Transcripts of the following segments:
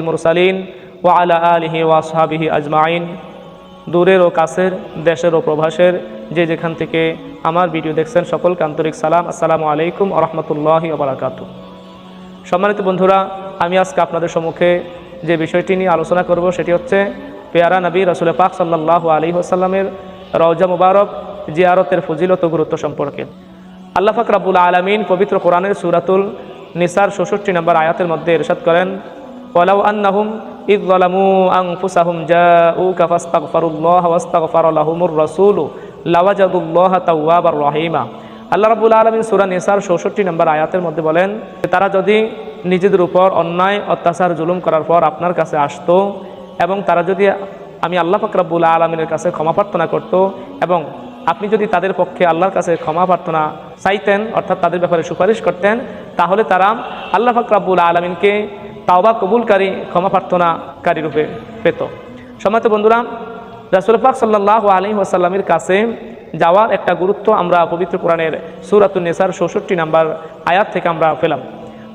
মুরসালিন ওয়া আলা আলিহি ওয়া আসহাবিহি আজমাইন। দূরের ও কাছের, দেশের ও প্রবাসের যে যেখান থেকে আমার ভিডিও দেখছেন সকলকে আন্তরিক সালাম। আসসালামু আলাইকুম ওয়া রাহমাতুল্লাহি ওয়া বারাকাতুহু। সম্মানিত বন্ধুরা, আমি আজকে আপনাদের সম্মুখে যে বিষয়টি নিয়ে আলোচনা করব সেটি হচ্ছে পেয়ারা নবী রাসূল পাক সাল্লাল্লাহু আলাইহি ওয়াসাল্লামের রওজা মুবারক জিয়ারতের ফজিলত ও গুরুত্ব সম্পর্কে। আল্লাহ পাক রব্বুল আলামিন পবিত্র কোরআনের সূরাতুল নিসার ৬৬ নম্বর আয়াতের মধ্যে ইরশাদ করেন, ওয়ালাউ আন্নাহুম ইয যালামু আনফুসাহুম জাউকা ফাস্তাগফিরুল্লাহ ওয়াস্তাগফারা লাহুমুর রাসূলু লাওয়াজাদুল্লাহা তাওয়াবার রহিমা। আল্লাহ রাব্বুল আলামিন সূরা নিসার ৬৬ নম্বর আয়াতের মধ্যে বলেন, তারা যদি নিজেদের উপর অন্যায় অত্যাচার জুলুম করার পর আপনার কাছে আসতো এবং তারা যদি আমি আল্লাহ পাক রব্বুল আলামিনের কাছে ক্ষমা প্রার্থনা করত এবং আপনি যদি তাদের পক্ষে আল্লাহর কাছে ক্ষমা প্রার্থনা চাইতেন, অর্থাৎ তাদের ব্যাপারে সুপারিশ করতেন, তাহলে তারা আল্লাহ পাক রব্বুল আলামিনকে তাওবা কবুলকারী, ক্ষমা প্রার্থনাকারী রূপে পেত। সম্মানিত বন্ধুরা, রাসূল পাক সাল্লাল্লাহু আলাইহি ওয়াসাল্লামের কাছে যাওয়ার একটা গুরুত্ব আমরা পবিত্র কোরআনের সূরাতুন নিসার ৬৬ নম্বর আয়াত থেকে আমরা পেলাম।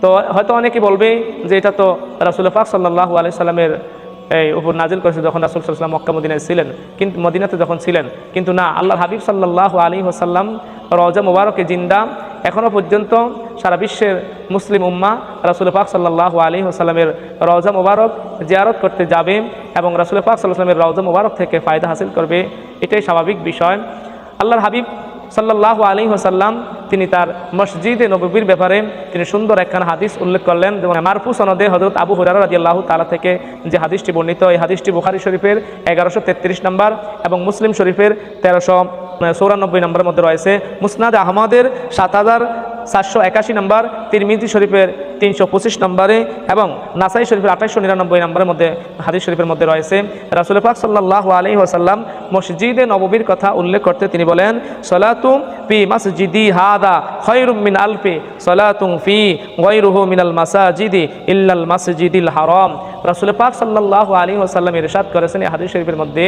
তো হয়তো অনেকে বলবে যে এটা তো রাসূল পাক সাল্লাল্লাহু আলাইহি ওয়াসাল্লামের উপর নাজিল করেছে যখন রাসূল সাল্লাল্লাহু আলাইহি ওয়াসাল্লাম মক্কা মদিনায় ছিলেন, কিন্তু মদিনাতে যখন ছিলেন। কিন্তু না, আল্লাহর হাবিব সাল্লাল্লাহু আলাইহি ওয়াসাল্লাম রওজা মুবারকে জিন্দা এখনও পর্যন্ত সারা বিশ্বের মুসলিম উম্মাহ রাসূল পাক সাল্লাল্লাহু আলাইহি ওয়াসাল্লামের রওজা মুবারক জিয়ারত করতে যাবে এবং রাসূল পাক সাল্লাল্লাহু আলাইহি ওয়াসাল্লামের রওজা মুবারক থেকে ফায়দা হাসিল করবে, এটাই স্বাভাবিক বিষয়। আল্লাহর হাবিব সাল্লাল্লাহু আলাইহি ওয়াসাল্লাম তিনি তার মসজিদে নববীর ব্যাপারে তিনি সুন্দর একখানা হাদিস উল্লেখ করলেন, যেমন মারফু সনদে হযরত আবু হুরায়রা রাদিয়াল্লাহু তাআলা থেকে যে হাদিসটি বর্ণিত, এই হাদিসটি বুখারী শরীফের 1133 নম্বর এবং মুসলিম শরীফের 1394 নম্বরের মধ্যে রয়েছে, মুসনাদ আহমদের 7481 নম্বর, তিরমিজি শরীফের 325 নম্বরে এবং নাসাই শরীফের 2899 নম্বরের মধ্যে হাদিস শরীফের মধ্যে রয়েছে। রাসূল পাক সাল্লাল্লাহু আলাইহি ওয়াসাল্লাম মসজিদে নববীর কথা উল্লেখ করতে তিনি বলেন, সালাতু ফি মাসজিদি হাদা খায়রুম মিন আলফি সালাতুন ফি গায়রিহি মিনাল মাসাজিদি ইল্লাল মাসজিদিল হারাম। রাসূল পাক সাল্লাল্লাহু আলাইহি ওয়াসাল্লাম ইরশাদ করেছেন এই হাদিস শরীফের মধ্যে,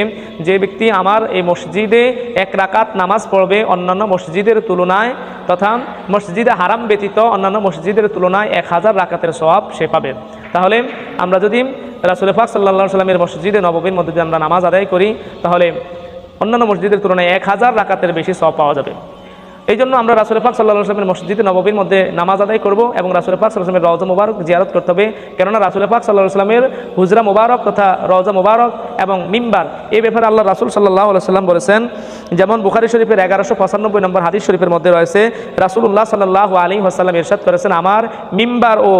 যে ব্যক্তি আমার এই মসজিদে এক রাকাত নামাজ পড়বে অন্যান্য মসজিদের তুলনায়, তথা মসজিদে হারাম ব্যতীত অন্যান্য মসজিদের তুলনায় 1000 রাকাতের সওয়াব সে পাবে। তাহলে আমরা যদি রাসূল পাক সাল্লাল্লাহু আলাইহি ওয়াসাল্লামের মসজিদে নববীর মধ্যে যদি আমরা নামাজ আদায় করি, তাহলে অন্যান্য মসজিদের তুলনায় 1000 রাকাতের বেশি সওয়াব পাওয়া যাবে। এই জন্য আমরা রাসূল পাক সাল্লাল্লাহু আলাইহি ওয়াসাল্লামের মসজিদে নববীর মধ্যে নামাজ আদায় করব এবং রাসূল পাক সাল্লাল্লাহু আলাইহি ওয়াসাল্লামের রওজা মুবারক জিয়ারত করতে হবে। কেননা রাসূল পাক সাল্লাল্লাহু আলাইহি ওয়াসাল্লামের হুজরা মুবারক তথা রওজা মুবারক এবং মিম্বার, এই ব্যাপারে আল্লাহ রাসূল সাল্লাল্লাহু আলাইহি ওয়াসাল্লাম বলেছেন, যেমন বুখারী শরীফের 1195 নম্বর হাদিস শরীফের মধ্যে রয়েছে, রাসূলুল্লাহ সাল্লাল্লাহু আলাইহি ওয়াসাল্লাম ইরশাদ করেছেন, আমার মিম্বার ও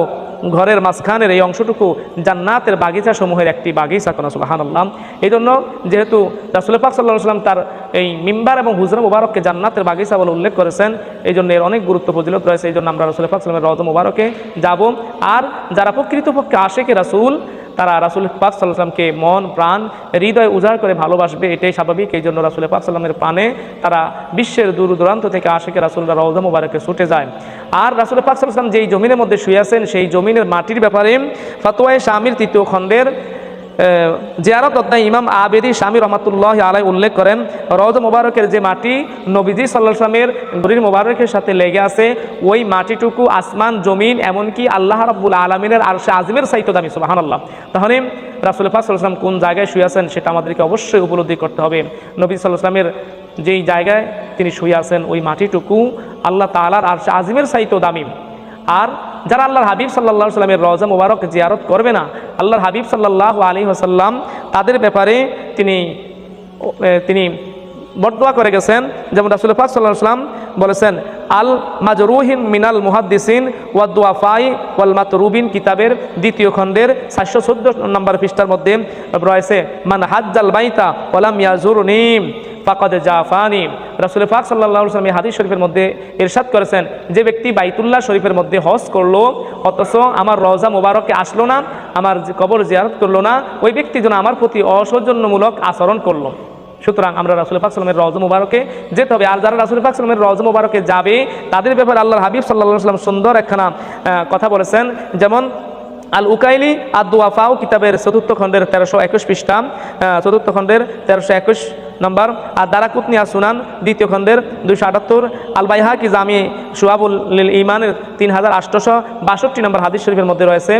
ঘরের মাঝখানের এই অংশটুকু জান্নাতের বাগিচা সমূহের একটি বাগিচা। কোন সুবহানাল্লাহ। এই জন্য যেহেতু রাসূল পাক সাল্লাল্লাহু আলাইহি ওয়াসাল্লাম তার এই মিম্বার এবং হুজরা মুবারককে জান্নাতের বাগিচা বলে উল্লেখ করেছেন, এই জন্য এর অনেক গুরুত্ব ফজিলত রয়েছে। এই জন্য আমরা রাসূল পাক সাল্লাল্লাহু আলাইহি ওয়াসাল্লামের রওজা মুবারকে যাব। আর যারা প্রকৃতপক্ষে আশিকে রাসূল, তারা রাসূল পাক সাল্লাল্লাহু আলাইহি ওয়াসাল্লামকে মন প্রাণ হৃদয় উজাড় করে ভালোবাসবে, এটাই স্বাভাবিক। এই জন্য রাসূল পাক সাল্লাল্লাহু আলাইহি ওয়াসাল্লামের প্রাণে তারা বিশ্বের দূর দূরান্ত থেকে আশিকে রাসূলরা রওজা মুবারকে ছুটে যায়। আর রাসূল পাক সাল্লাল্লাহু আলাইহি ওয়াসাল্লাম যেই জমিনের মধ্যে শুয়ে আছেন সেই জমিনের মাটির ব্যাপারে ফতোয়ায়ে শামির 3য় খণ্ডের জিয়ারত অধ্যায় ইমাম আবেদি শামী রাহমাতুল্লাহি আলাইহি উল্লেখ করেন, রওজা মুবারকের যে মাটি নবীজি সাল্লাল্লাহু আলাইহি ওয়াসাল্লামের শরীর মুবারকের সাথে লেগে আছে, ওই মাটিটুকু আসমান জমিন এমনকি আল্লাহ রাব্বুল আলামিনের আরশে আজিমের চাইতে দামি। সুবহানাল্লাহ। তাহলে রাসূল পাক সাল্লাল্লাহু আলাইহি ওয়াসাল্লাম কোন জায়গায় শুয়ে আছেন সেটা আমাদেরকে অবশ্যই উপলব্ধি করতে হবে। নবী সাল্লাল্লাহু আলাইহি ওয়াসাল্লামের যেই জায়গায় তিনি শুয়ে আছেন ওই মাটিটুকু আল্লাহ তাআলার আরশে আজিমের চাইতেও দামি। আর যারা আল্লাহর হাবিব সাল্লাল্লাহু আলাইহি ওয়াসাল্লামের রওজা মুবারক জিয়ারত করবে না, আল্লাহর হাবিব সাল্লাল্লাহু আলাইহি ওয়াসাল্লাম তাদের ব্যাপারে তিনি বদদোয়া করে গেছেন। যেমন রাসূল পাক সাল্লাল্লাহু আলাইহি ওয়াসাল্লাম বলেছেন, আল মাজরুহিন মিনাল মুহাদ্দিসিন ওয়া দুআফাই ওয়াল মাতরুবিন কিতাবের 2য় খণ্ডের 714 নম্বর পৃষ্ঠার মধ্যে রয়েছে, মান হাজ্জাল বাইতা ওয়া লাম ইয়াজুরনি ফাকাদ জাফানি। রাসূল পাক সাল্লাল্লাহু আলাইহি ওয়াসাল্লাম হাদিস শরীফের মধ্যে ইরশাদ করেছেন, যে ব্যক্তি বাইতুল্লাহ শরীফের মধ্যে হজ করলো অথচ আমার রওজা মুবারকে আসলো না, আমার কবর জিয়ারত করলো না, ওই ব্যক্তি যেন আমার প্রতি অসৌজন্যমূলক আচরণ করলো। সুতরাং আমরা রাসূল পাক সাল্লাল্লাহু আলাইহি ওয়াসাল্লামের রওজা মুবারকে যেতে হবে। আর যারা রাসূল পাক সাল্লাল্লাহু আলাইহি ওয়াসাল্লামের রওজা মুবারকে যাবে তাদের ব্যাপারে আল্লাহর হাবিব সাল্লাল্লাহু আলাইহি ওয়াসাল্লাম সুন্দর একখানা কথা বলেছেন, যেমন আল উকাইলি আদ-দুআফাউ কিতাবের চতুর্থ খণ্ডের 1321 পৃষ্ঠা, চতুর্থ খণ্ডের 1321 নম্বর, আর দারাকুতনি সুনান দ্বিতীয় খণ্ডের 278, আল বাইহাকি জামি শুআবুল লিল ঈমানের 3862 নম্বর হাদিস শরীফের মধ্যে রয়েছে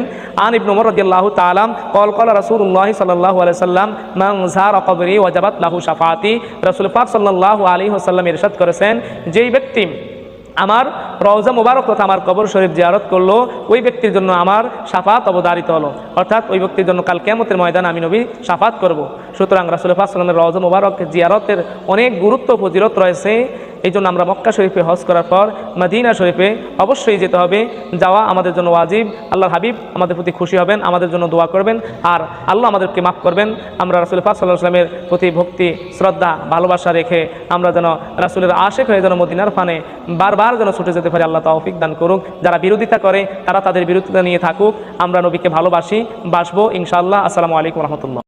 আন ইবনে উমর রাদিয়াল্লাহু তাআলা ক্বাল রাসূলুল্লাহ সাল্লাল্লাহু আলাইহি ওয়াসাল্লাম মান যারা কবরি ওয়াজাবাত লাহু শাফাআতি। রাসূল পাক সাল্লাল্লাহু আলাইহি ওয়াসাল্লাম ইরশাদ করেছেন, যেই ব্যক্তি আমার রওজা মুবারক তথা আমার কবর শরীফ জিয়ারত করলো, ওই ব্যক্তির জন্য আমার শাফাত অবধারিত হলো, অর্থাৎ ওই ব্যক্তির জন্য কাল কিয়ামতের ময়দানে আমি নবী শাফাত করব। সুতরাং রাসূল পাক সাল্লাল্লাহু আলাইহি ওয়াসাল্লামের রওজা মুবারক জিয়ারতের অনেক গুরুত্ব ফজিলত রয়েছে। এই জন্য আমরা মক্কা শরীফে হজ করার পর মদিনা শরীফে অবশ্যই যেতে হবে। যাওয়া আমাদের জন্য ওয়াজিব। আল্লাহর হাবিব আমাদের প্রতি খুশি হবেন, আমাদের জন্য দোয়া করবেন, আর আল্লাহ আমাদেরকে মাফ করবেন। আমরা রাসূল পাক সাল্লাল্লাহু আলাইহি ওয়াসাল্লামের প্রতি ভক্তি, শ্রদ্ধা, ভালোবাসা রেখে আমরা যেন রাসূলের আশিক হয়ে যেন মদিনার ফানে বারবার যেন ছুটে যেতে পারি। আল্লাহ তৌফিক দান করুক। যারা বিরোধিতা করে তারা তাদের বিরোধিতা নিয়ে থাকুক। আমরা নবীকে ভালোবাসি, বাসবো ইনশাআল্লাহ। আসসালামু আলাইকুম ওয়া রাহমাতুল্লাহ।